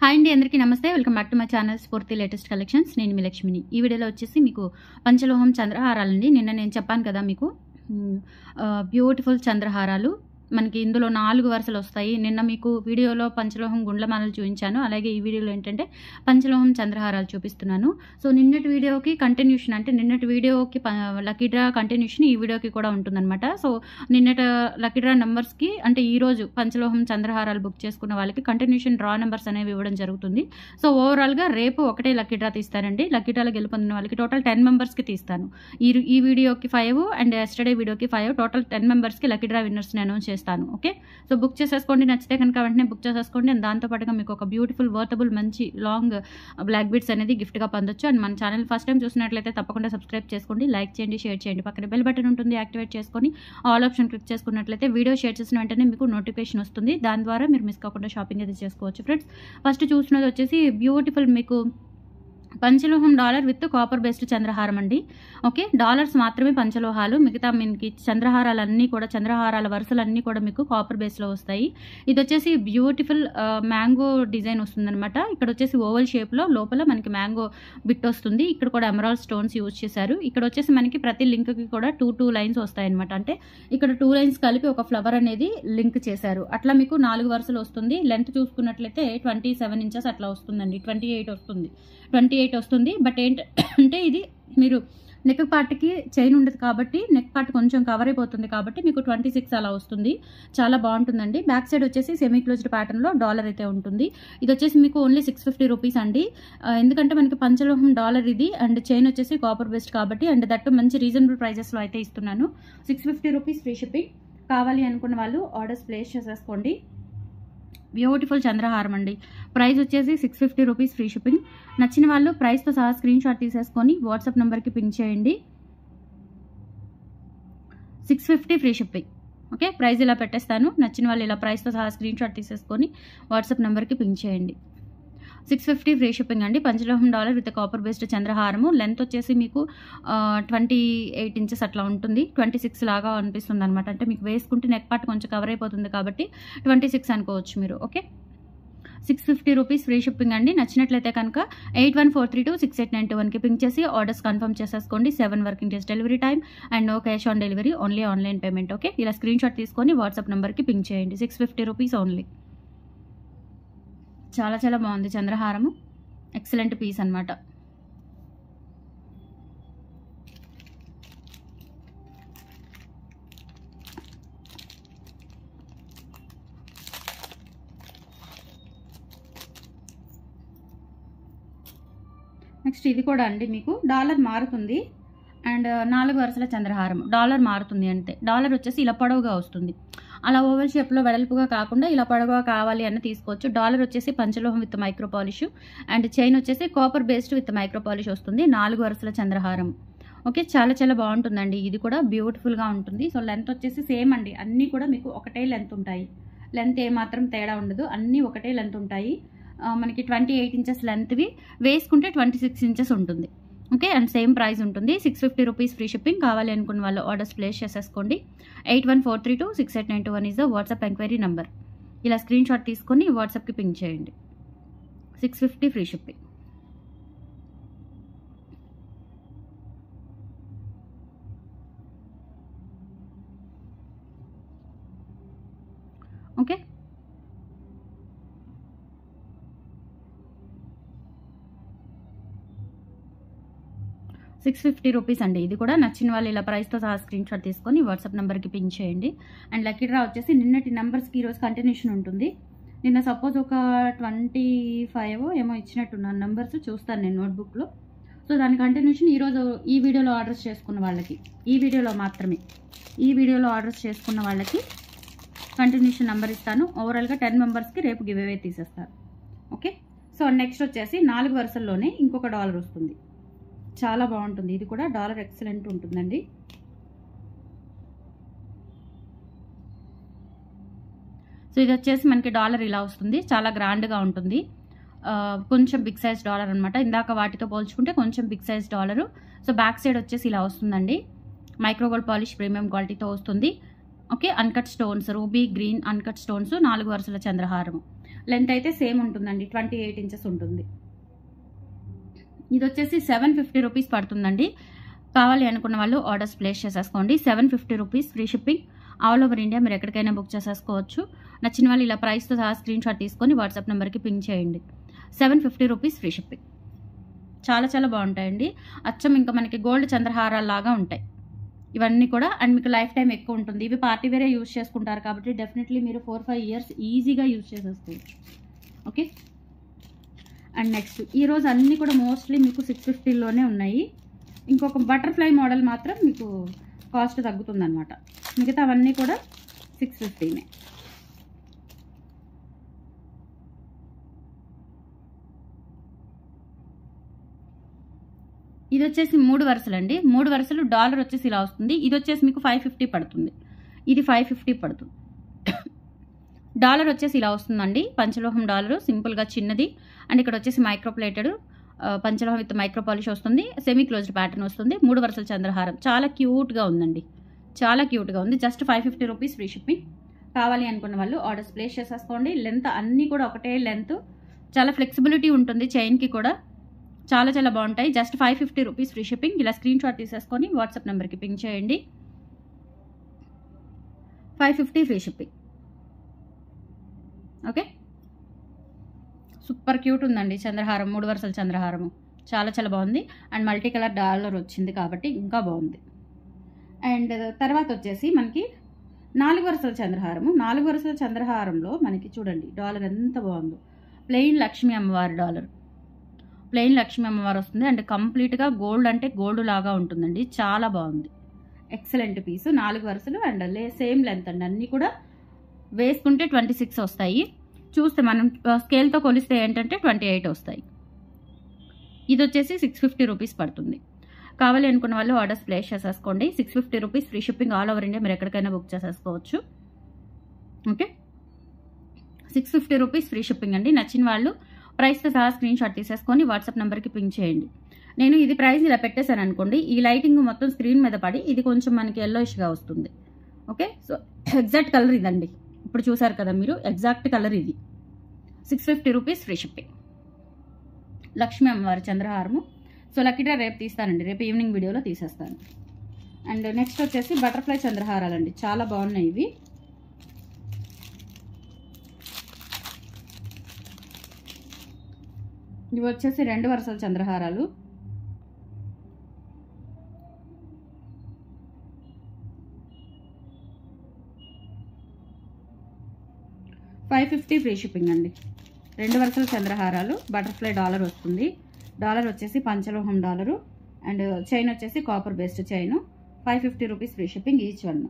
Hi అండి, అందరికీ నమస్తే. Welcome back to my channel స్ఫూర్తి లేటెస్ట్ కలెక్షన్స్. నేను మీ లక్ష్మిని. ఈ వీడియోలో వచ్చేసి మీకు పంచలోహం చంద్రహారాలండి. నిన్న నేను చెప్పాను కదా మీకు బ్యూటిఫుల్ చంద్రహారాలు మనకి ఇందులో 4 వరుసలు వస్తాయి. నిన్న మీకు వీడియోలో పంచలోహం గుండ్లమాలలు చూపించాను. అలాగే ఈ వీడియోలో ఏంటంటే పంచలోహం చంద్రహారాలు చూపిస్తున్నాను. సో నిన్నటి వీడియోకి కంటిన్యూషన్, అంటే నిన్నటి వీడియోకి లక్కీ డ్రా కంటిన్యూషన్ ఈ వీడియోకి కూడా ఉంటుందన్నమాట. సో నిన్నటి లక్కీ డ్రా నెంబర్స్కి, అంటే ఈరోజు పంచలోహం చంద్రహారాలు బుక్ చేసుకున్న వాళ్ళకి కంటిన్యూషన్ డ్రా నెంబర్స్ అనేవి ఇవ్వడం జరుగుతుంది. సో ఓవరాల్గా రేపు ఒకటే లక్కీ డ్రా తీస్తానండి. లక్కీ డ్రాలో గెలుపొందిన వాళ్ళకి టోటల్ 10 మెంబర్స్కి తీస్తాను. ఈ వీడియోకి 5 అండ్ ఎస్టర్డే వీడియోకి 5, టోటల్ 10 మెంబర్స్కి లక్కీ డ్రా విన్నర్స్ని అనౌన్స్ చేస్తాను. ఓకే, సో బుక్ చేసేసుకోండి. నచ్చితే కనుక వెంటనే బుక్ చేసేసుకోండి. అండ్ దాంతోపాటుగా మీకు ఒక బ్యూటిఫుల్ వర్తబుల్ మంచి లాంగ్ బ్లాక్ బీడ్స్ అనేది గిఫ్ట్గా పొందొచ్చు. అండ్ మన ఛానల్ ఫస్ట్ టైం చూసినట్లయితే తప్పకుండా సబ్స్క్రైబ్ చేసుకోండి, లైక్ చేయండి, షేర్ చేయండి. పక్కన బెల్ బటన్ ఉంటుంది, యాక్టివేట్ చేసుకొని ఆల్ ఆప్షన్ క్లిక్ చేసుకున్నట్లయితే వీడియో షేర్ చేసిన వెంటనే మీకు నోటిఫికేషన్ వస్తుంది. దాని ద్వారా మీరు మిస్ కాకుండా షాపింగ్ అయితే చేసుకోవచ్చు. ఫ్రెండ్స్, ఫస్ట్ చూసినది వచ్చేసి బ్యూటిఫుల్ మీకు పంచలోహం డాలర్ విత్ కాపర్ బేస్డ్ చంద్రహారం అండి. ఓకే, డాలర్స్ మాత్రమే పంచలోహాలు, మిగతా మీకు చంద్రహారాలన్నీ కూడా, చంద్రహారాల వరుసలన్నీ కూడా మీకు కాపర్ బేస్లో వస్తాయి. ఇది వచ్చేసి బ్యూటిఫుల్ మ్యాంగో డిజైన్ వస్తుందన్నమాట. ఇక్కడ వచ్చేసి ఓవల్ షేప్లో లోపల మనకి మ్యాంగో బిట్ వస్తుంది. ఇక్కడ కూడా ఎమరాల్డ్ స్టోన్స్ యూజ్ చేశారు. ఇక్కడ వచ్చేసి మనకి ప్రతి లింక్కి కూడా 2 లైన్స్ వస్తాయన్నమాట. అంటే ఇక్కడ 2 లైన్స్ కలిపి ఒక ఫ్లవర్ అనేది లింక్ చేశారు. అట్లా మీకు 4 వరుసలు వస్తుంది. లెంత్ చూసుకున్నట్లయితే 27 ఇంచెస్ అట్లా వస్తుందండి. 28 వస్తుంది. బట్ ఏంటంటే ఇది మీరు నెక్ పార్ట్కి చైన్ ఉండదు కాబట్టి, నెక్ పార్ట్ కొంచెం కవర్ అయిపోతుంది కాబట్టి మీకు 26 అలా వస్తుంది. చాలా బాగుంటుందండి. బ్యాక్ సైడ్ వచ్చేసి సెమీ క్లోజ్డ్ ప్యాటర్న్లో డాలర్ అయితే ఉంటుంది. ఇది వచ్చేసి మీకు ఓన్లీ 650 రూపీస్ అండి. ఎందుకంటే మనకి పంచలోహం డాలర్ ఇది, అండ్ చైన్ వచ్చేసి కాపర్ బేస్డ్ కాబట్టి, అండ్ దట్టు మంచి రీజనబుల్ ప్రైజెస్లో అయితే ఇస్తున్నాను. 650 రూపీస్ ఫ్రీ షిప్పింగ్. కావాలి అనుకున్న వాళ్ళు ఆర్డర్స్ ప్లేస్ చేసేసుకోండి. బ్యూటిఫుల్ చంద్రహారం అండి. ప్రైస్ వచ్చేసి 650 రూపీస్ ఫ్రీ షిప్పింగ్. నచ్చిన వాళ్ళు ప్రైస్తో సహా స్క్రీన్ షాట్ తీసేసుకొని వాట్సాప్ నెంబర్కి పింక్ చేయండి. 650 ఫ్రీ షిప్పింగ్. ఓకే, ప్రైస్ ఇలా పెట్టేస్తాను. నచ్చిన వాళ్ళు ఇలా ప్రైస్తో సహా స్క్రీన్ షాట్ తీసేసుకొని వాట్సాప్ నెంబర్కి పింక్ చేయండి. 650 ఫ్రీ షిప్పింగ్ అండి. పంచలోహం డాలర్ విత్ కాపర్ బేస్డ్ చంద్రహారము. లెంత్ వచ్చేసి మీకు 28 ఇంచెస్ అట్లా ఉంటుంది. 26 లాగా అనిపిస్తుంది అనమాట. అంటే మీకు వేసుకుంటే నెక్ పార్ట్ కొంచెం కవర్ అయిపోతుంది కాబట్టి 26 అనుకోవచ్చు మీరు. ఓకే, 650 రూపీస్ ఫ్రీ షిప్పింగ్ అండి. నచ్చినట్లయితే కనుక 8143268921కి పింక్ చేసి ఆర్డర్స్ కన్ఫర్మ్ చేసేసుకోండి. 7 working days delivery time and no cash on delivery, only online payment. Okay, ఇలా స్క్రీన్ షాట్ తీసుకొని వాట్సాప్ నెంబర్కి పింక్ చేయండి. 650 రూపీస్ ఓన్లీ. చాలా చాలా బాగుంది చంద్రహారము. ఎక్సలెంట్ పీస్ అనమాట. నెక్స్ట్ ఇది కూడా అండి మీకు డాలర్ మారుతుంది. అండ్ 4 వరుసల చంద్రహారం. డాలర్ మారుతుంది అంటే డాలర్ వచ్చేసి ఇలా పొడవుగా వస్తుంది. అలా ఓవల్ షేప్లో వెడల్పుగా కాకుండా ఇలా పొడవుగా కావాలి అని తీసుకోవచ్చు. డాలర్ వచ్చేసి పంచలోహం with micro polish, and chain వచ్చేసి copper based with micro polish వస్తుంది. 4 వరుసల చంద్రహారం. ఓకే, చాలా చాలా బాగుంటుందండి. ఇది కూడా బ్యూటిఫుల్గా ఉంటుంది. సో లెంత్ వచ్చేసి సేమ్ అండి. అన్నీ కూడా మీకు ఒకటే లెంత్ ఉంటాయి. లెంత్ ఏమాత్రం తేడా ఉండదు. అన్నీ ఒకటే లెంత్ ఉంటాయి. మనకి 28 ఇంచెస్ లెంత్వి, వేసుకుంటే 26 ఇంచెస్ ఉంటుంది. ఓకే, అండ్ సేమ్ ప్రైస్ ఉంటుంది. 650 రూపీస్ ఫ్రీ షిప్పింగ్. కావాలి అనుకున్న వాళ్ళు ఆర్డర్స్ ప్లేస్ చేసేసుకోండి. 8143268921 is the WhatsApp enquiry number. ఇలా స్క్రీన్ షాట్ తీసుకొని వాట్సాప్కి పింక్ చేయండి. 650 ఫ్రీ షిప్పింగ్. ఓకే, 650 రూపీస్ అండి. ఇది కూడా నచ్చిన వాళ్ళు ఇలా ప్రైస్తో సహా స్క్రీన్ షాట్ తీసుకొని వాట్సాప్ నెంబర్కి పింక్ చేయండి. అండ్ లక్కీ డ్రా వచ్చేసి నిన్నటి నెంబర్స్కి ఈరోజు కంటిన్యూషన్ ఉంటుంది. నిన్న సపోజ్ ఒక 25 ఏమో ఇచ్చినట్టున్నాను నెంబర్స్, చూస్తాను నేను నోట్బుక్లో. సో దాని కంటిన్యూషన్ ఈరోజు ఈ వీడియోలో ఆర్డర్స్ చేసుకున్న వాళ్ళకి, ఈ వీడియోలో మాత్రమే, ఈ వీడియోలో ఆర్డర్స్ చేసుకున్న వాళ్ళకి కంటిన్యూషన్ నెంబర్ ఇస్తాను. ఓవరాల్గా 10 మెంబర్స్కి రేపు గివ్ అవే తీసేస్తాను. ఓకే, సో నెక్స్ట్ వచ్చేసి 4 వరుసల్లోనే ఇంకొక డాలర్ వస్తుంది. చాలా బాగుంటుంది. ఇది కూడా డాలర్ ఎక్సలెంట్ ఉంటుందండి. సో ఇది వచ్చేసి మనకి డాలర్ ఇలా వస్తుంది. చాలా గ్రాండ్గా ఉంటుంది. కొంచెం బిగ్ సైజ్ డాలర్ అనమాట. ఇందాక వాటితో పోల్చుకుంటే కొంచెం big size dollar. So back side వచ్చేసి ఇలా వస్తుందండి. మైక్రో గోల్డ్ పాలిష్ ప్రీమియం క్వాలిటీతో వస్తుంది. Okay, uncut stones, ruby green uncut stones, 4 వరుసల చంద్రహారము. లెంత్ అయితే సేమ్ ఉంటుందండి, 28 ఇంచెస్ ఉంటుంది. ఇది వచ్చేసి 750 రూపీస్ పడుతుందండి. కావాలి అనుకున్న వాళ్ళు ఆర్డర్స్ ప్లేస్ చేసేసుకోండి. 750 rupees free shipping all over India. మీరు ఎక్కడికైనా బుక్ చేసేసుకోవచ్చు. నచ్చిన వాళ్ళు ఇలా ప్రైస్తో సహా స్క్రీన్ షాట్ తీసుకొని వాట్సాప్ నెంబర్కి పింక్ చేయండి. 750 రూపీస్ ఫ్రీ షిప్పింగ్. చాలా చాలా బాగుంటాయండి. అచ్చం ఇంకా మనకి గోల్డ్ చంద్రహారాలు లాగా ఉంటాయి ఇవన్నీ కూడా. అండ్ మీకు లైఫ్ టైం ఎక్కువ ఉంటుంది. ఇవి పార్టీ వేరే యూజ్ చేసుకుంటారు కాబట్టి డెఫినెట్లీ మీరు 4-5 ఇయర్స్ ఈజీగా యూజ్ చేసేసుకోవచ్చు. ఓకే. అండ్ నెక్స్ట్ ఈరోజు అన్నీ కూడా మోస్ట్లీ మీకు 650లోనే ఉన్నాయి. ఇంకొక బటర్ఫ్లై మోడల్ మాత్రం మీకు కాస్ట్ తగ్గుతుందన్నమాట. మిగతా అవన్నీ కూడా 650నే. ఇది వచ్చేసి 3 వరుసలండి. 3 వరుసలు డాలర్ వచ్చేసి ఇలా వస్తుంది. ఇది వచ్చేసి మీకు 550 పడుతుంది. ఇది 550 పడుతుంది. డాలర్ వచ్చేసి ఇలా వస్తుందండి. పంచలోహం డాలరు సింపుల్గా చిన్నది. అండ్ ఇక్కడ వచ్చేసి మైక్రోప్లేటెడ్ పంచలోహం విత్ మైక్రో పాలిష్ వస్తుంది. సెమీ క్లోజ్డ్ ప్యాటర్న్ వస్తుంది. 3 వరుసల చంద్రహారం చాలా క్యూట్గా ఉందండి. చాలా క్యూట్గా ఉంది. Just 550 rupees free shipping. కావాలి అనుకున్న వాళ్ళు ఆర్డర్స్ ప్లేస్ చేసేసుకోండి. లెంత్ అన్నీ కూడా ఒకటే లెంత్. చాలా ఫ్లెక్సిబిలిటీ ఉంటుంది చైన్కి కూడా. చాలా చాలా బాగుంటాయి. Just 550 rupees free shipping. ఇలా స్క్రీన్ షాట్ తీసేసుకొని వాట్సాప్ నెంబర్కి పింక్ చేయండి. 550 free shipping. Okay. Super cute ఉందండి చంద్రహారం. 3 వరుసల చంద్రహారము చాలా చాలా బాగుంది. అండ్ మల్టీ కలర్ డాలర్ వచ్చింది కాబట్టి ఇంకా బాగుంది. అండ్ తర్వాత వచ్చేసి మనకి 4 వరుసల చంద్రహారము. 4 వరుసల చంద్రహారంలో మనకి చూడండి డాలర్ ఎంత బాగుందో. ప్లెయిన్ లక్ష్మీ అమ్మవారి డాలర్. ప్లెయిన్ లక్ష్మీ అమ్మవారు వస్తుంది. అండ్ కంప్లీట్గా గోల్డ్ అంటే గోల్డ్ లాగా ఉంటుందండి. చాలా బాగుంది. ఎక్సలెంట్ పీసు. 4 వరుసలు అండ్ సేమ్ లెంత్ అండి. అన్నీ కూడా వేసుకుంటే 26 వస్తాయి. చూస్తే మనం స్కేల్తో కొలిస్తే ఏంటంటే 28 వస్తాయి. ఇది వచ్చేసి 650 రూపీస్ పడుతుంది. కావాలి అనుకున్న వాళ్ళు ఆర్డర్స్ ప్లేస్ చేసేసుకోండి. 650 rupees free shipping all over India. మీరు ఎక్కడికైనా బుక్ చేసేసుకోవచ్చు. ఓకే. 650 రూపీస్ ఫ్రీ షిప్పింగ్ అండి. నచ్చిన వాళ్ళు ప్రైస్తో సహా స్క్రీన్ షాట్ తీసేసుకొని వాట్సాప్ నెంబర్కి పింక్ చేయండి. నేను ఇది ప్రైస్ ఇలా పెట్టేశాను అనుకోండి, ఈ లైటింగ్ మొత్తం స్క్రీన్ మీద పడి ఇది కొంచెం మనకి ఎల్లోయిష్గా వస్తుంది. ఓకే. సో ఎగ్జాక్ట్ కలర్ ఇదండి. ఇప్పుడు చూసారు కదా మీరు, ఎగ్జాక్ట్ కలర్ ఇది. 650 రూపీస్ ఫ్రీ షిప్పింగ్. లక్ష్మీ అమ్మవారి చంద్రహారము. సో లక్కీగా రేపు తీస్తానండి. రేపు ఈవినింగ్ వీడియోలో తీసేస్తాను. అండ్ నెక్స్ట్ వచ్చేసి బటర్ఫ్లై చంద్రహారాలండి. చాలా బాగున్నాయి ఇవి. ఇవి వచ్చేసి 2 వరుసల చంద్రహారాలు. $550 ఫ్రీ షిప్పింగ్ అండి. 2 వరుసల చంద్రహారాలు. బటర్ఫ్లై డాలర్ వస్తుంది. డాలర్ వచ్చేసి పంచలోహం డాలరు. అండ్ చైన్ వచ్చేసి copper based chain. 550 rupees free shipping each one.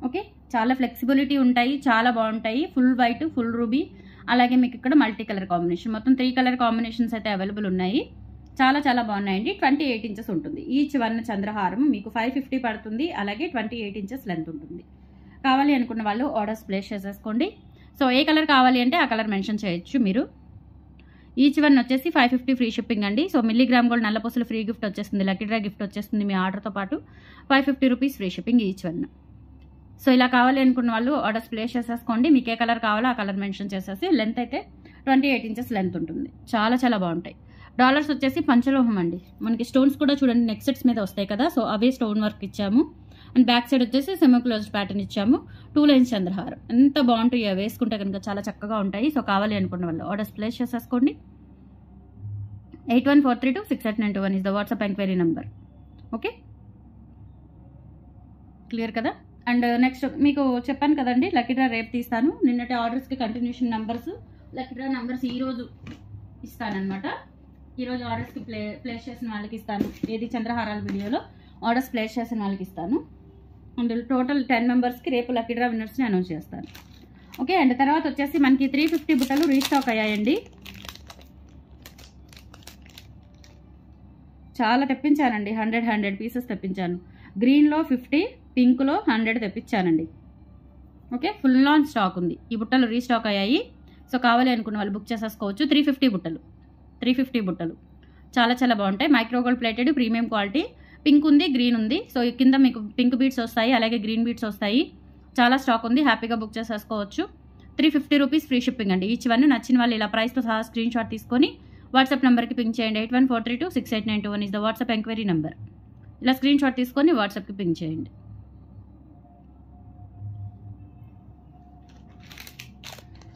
Okay. చాలా ఫ్లెక్సిబిలిటీ ఉంటాయి. చాలా బాగుంటాయి. ఫుల్ వైట్, ఫుల్ రూబీ, అలాగే మీకు ఇక్కడ మల్టీ కలర్ కాంబినేషన్. మొత్తం 3 కలర్ కాంబినేషన్స్ అయితే అవైలబుల్ ఉన్నాయి. చాలా చాలా బాగున్నాయండి. 28 ఇంచెస్ ఉంటుంది. ఈచ్ వన్ చంద్రహారం మీకు 550 పడుతుంది. అలాగే 28 ఇంచెస్ లెంత్ ఉంటుంది. కావాలి అనుకున్న వాళ్ళు ఆర్డర్స్ ప్లేస్ చేసేసుకోండి. సో ఏ కలర్ కావాలి అంటే ఆ కలర్ మెన్షన్ చేయొచ్చు మీరు. ఈచ్ వన్ వచ్చేసి 550 ఫ్రీ షిప్పింగ్ అండి. సో మిల్లీగ్రామ్ గోల్డ్ నల్లపూసలు ఫ్రీ గిఫ్ట్ వచ్చేస్తుంది. లక్కీ డ్రా గిఫ్ట్ వచ్చేస్తుంది మీ ఆర్డర్తో పాటు. 550 rupees free shipping each one. So ఇలా కావాలి అనుకున్న వాళ్ళు ఆర్డర్స్ ప్లేస్ చేసేసుకోండి. మీకు ఏ కలర్ కావాలో ఆ కలర్ మెన్షన్ చేసేసి. లెంత్ అయితే 28 ఇంచెస్ లెంత్ ఉంటుంది. చాలా చాలా బాగుంటాయి. డాలర్స్ వచ్చేసి పంచలోహం అండి. మనకి స్టోన్స్ కూడా చూడండి నెక్ సెట్స్ మీద వస్తాయి కదా, సో అవే స్టోన్ వర్క్ ఇచ్చాము. అండ్ బ్యాక్ సైడ్ వచ్చేసి సెమీ క్లోజ్డ్ ప్యాటర్న్ ఇచ్చాము. 2 లైన్స్ చంద్రహారం. ఎంత బాగుంటాయి వేసుకుంటే కనుక, చాలా చక్కగా ఉంటాయి. సో కావాలి అనుకున్న వాళ్ళు ఆర్డర్స్ ప్లేస్ చేసేసుకోండి. 8143268921 is the WhatsApp enquiry number. Okay. Clear కదా. అండ్ నెక్స్ట్ మీకు చెప్పాను కదండి, లక్కీ డ్రా రేపు తీస్తాను. నిన్నటి ఆర్డర్స్కి continuation numbers, lucky draw numbers ఈరోజు ఇస్తానమాట. ఈరోజు ఆర్డర్స్కి ప్లేస్ చేసిన వాళ్ళకి ఇస్తాను. ఏది చంద్రహారాల వీడియోలో ఆర్డర్స్ ప్లేస్ చేసిన వాళ్ళకి ఇస్తాను. అండ్ టోటల్ 10 మెంబర్స్కి రేపు లక్కీ డ్రా విన్నర్స్ని అనౌన్స్ చేస్తాను. ఓకే. అండ్ తర్వాత వచ్చేసి మనకి 350 బుట్టలు రీస్టాక్ అయ్యాయండి. చాలా తెప్పించానండి. 100 పీసెస్ తెప్పించాను. గ్రీన్లో 50, పింక్లో 100 తెప్పించానండి. ఓకే. ఫుల్ ఆన్ స్టాక్ ఉంది. ఈ బుట్టలు రీస్టాక్ అయ్యాయి. సో కావాలి అనుకున్న వాళ్ళు బుక్ చేసేసుకోవచ్చు. 350 బుట్టలు చాలా చాలా బాగుంటాయి. Micro gold plated premium quality. Pink ఉంది, గ్రీన్ ఉంది. సో కింద మీకు పింక్ బీడ్స్ వస్తాయి, అలాగే గ్రీన్ బీడ్స్ వస్తాయి. చాలా స్టాక్ ఉంది, హ్యాపీగా బుక్ చేసేసుకోవచ్చు. 350 రూపీస్ ఫ్రీ షిప్పింగ్ అండి. ఈచ్ వన్ నచ్చిన వాళ్ళు ఇలా ప్రైస్తో సహా స్క్రీన్ షాట్ తీసుకొని వాట్సాప్ నెంబర్కి పింక్ చేయండి. 8143268921 is the WhatsApp enquiry number. ఇలా స్క్రీన్ షాట్ తీసుకొని వాట్సాప్కి పింక్ చేయండి.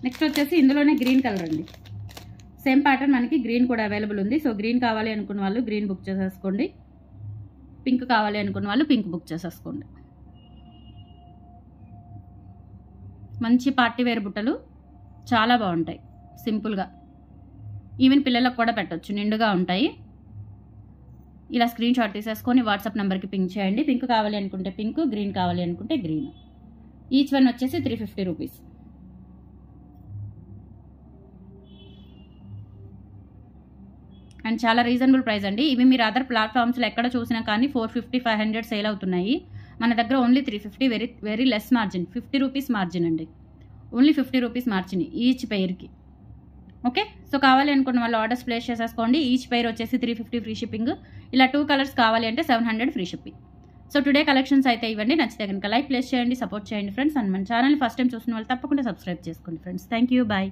నెక్స్ట్ వచ్చేసి ఇందులోనే గ్రీన్ కలర్ అండి. సేమ్ ప్యాటర్న్ మనకి గ్రీన్ కూడా అవైలబుల్ ఉంది. సో గ్రీన్ కావాలి అనుకున్న వాళ్ళు గ్రీన్ బుక్ చేసేసుకోండి. పింక్ కావాలి అనుకున్న వాళ్ళు పింక్ బుక్ చేసేసుకోండి. మంచి పార్టీ వేర్ బుట్టలు చాలా బాగుంటాయి, సింపుల్గా. ఈవెన్ పిల్లలకు కూడా పెట్టవచ్చు, నిండుగా ఉంటాయి. ఇలా స్క్రీన్ షాట్ తీసేసుకొని వాట్సాప్ నెంబర్కి పింక్ చేయండి. పింక్ కావాలి అనుకుంటే పింక్, గ్రీన్ కావాలి అనుకుంటే గ్రీన్. ఈచ్ వన్ వచ్చేసి 350 రూపీస్. అండ్ చాలా రీజనబుల్ ప్రైస్ అండి. ఇవి మీరు అదర్ ప్లాట్ఫామ్స్లో ఎక్కడ చూసినా కానీ 450, 500 సేల్ అవుతున్నాయి. మన దగ్గర only 350, very very less margin, 50 rupees margin అండి. ఓన్లీ 50 రూపీస్ మార్జిన్ ఈచ్ పెయిర్కి. ఓకే, సో కావాలి అనుకున్న వాళ్ళు ఆర్డర్స్ ప్లేస్ చేసేసుకోండి. ఈచ్ పెయిర్ వచ్చేసి 350 ఫ్రీ షిప్పింగ్. ఇలా 2 కలర్స్ కావాలి అంటే 700 free shipping. So today collections అయితే ఇవ్వండి. నచ్చితే కనుక లైక్ ప్లేస్ చేయండి, సపోర్ట్ చేయండి ఫ్రెండ్స్. అండ్ మన ఛానల్ ఫస్ట్ టైం చూసిన వాళ్ళు తప్పకుండా సబ్స్క్రైబ్ చేసుకోండి ఫ్రెండ్స్. Thank you, bye.